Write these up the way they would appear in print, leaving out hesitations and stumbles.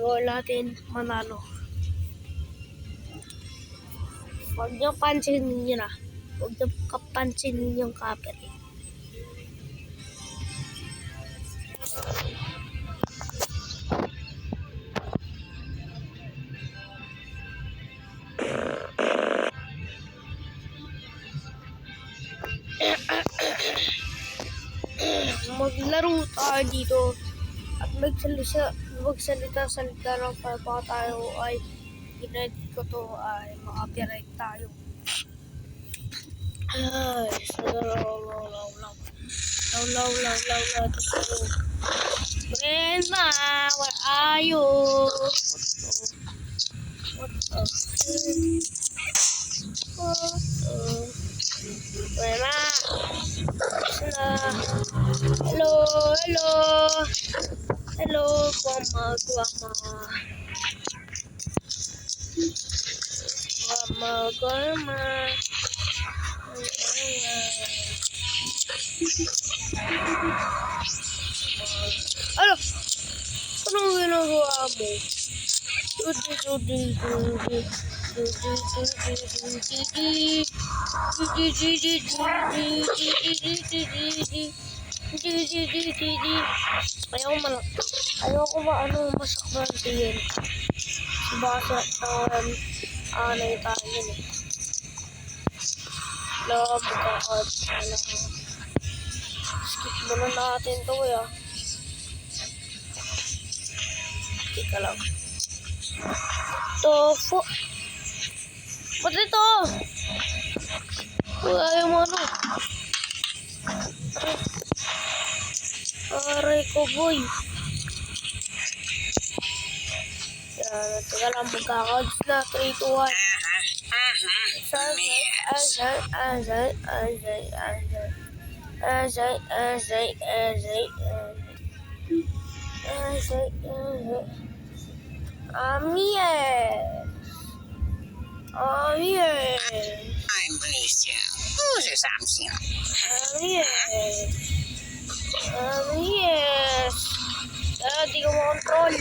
goal natin manalo. Huwag niyo pansinin yun Huwag niyo kapansinin yung copyright. Maglaro tayo dito at magsalita lang para baka tayo ay ginedit ko to ay makapiright tayo. Ay, law. Grandma, where are you? What the Grandma, hello, grandma. Anong ginagawa mo? Ayoko masakban din. Basa anay tayo yun skip muna natin to Teka lang. Tofu. Ba't ito? Ayaw mo Aray ko, boy. Yan, teka lang, magkakauds na. 3, 2, 1. I'm Blister. Who's something? Di ko makontrol.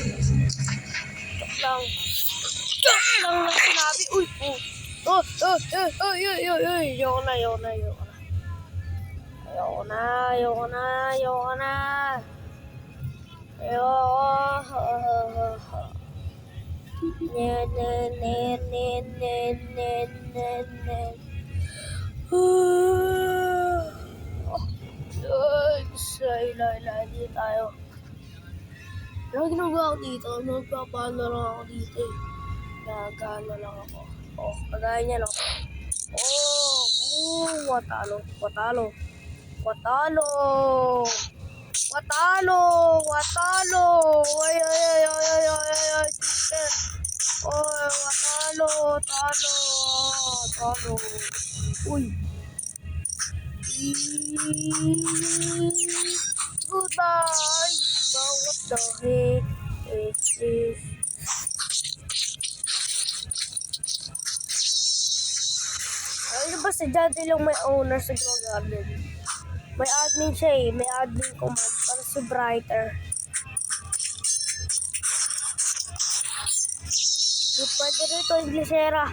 Joke lang na sinabi. Uy. Ayoko na. Hindi tayo. Anong ginagawa ko dito? Nagpapano lang ako dito Nagano lang ako. Kagaya niya Watalo. Ay, teacher. Talo. Uy. Goodbye. What the heck is this? Ano ba si Dante lang may owner sa Grow Garden? May admin siya may admin command para si Brighter. Yung pwede rito, Inglesera.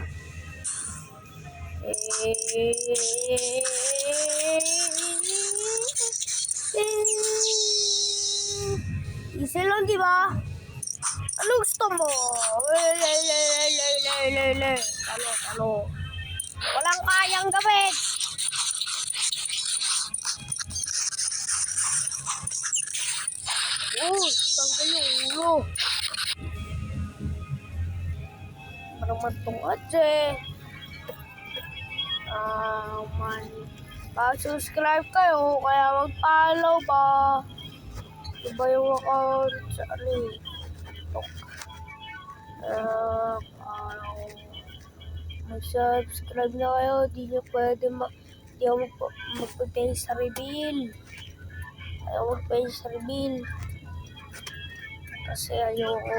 Easy lang, di ba? Ano gusto mo? Talo. Walang kayang gawin. Tanggal yung ulo. Parang matungkad pag-subscribe kayo, kaya mag-follow ba? Iba yung account sa mag-subscribe na kayo, di nyo pwede mag-pay sa reveal. Ayaw mag-pay sa reveal. Kasi ayoko.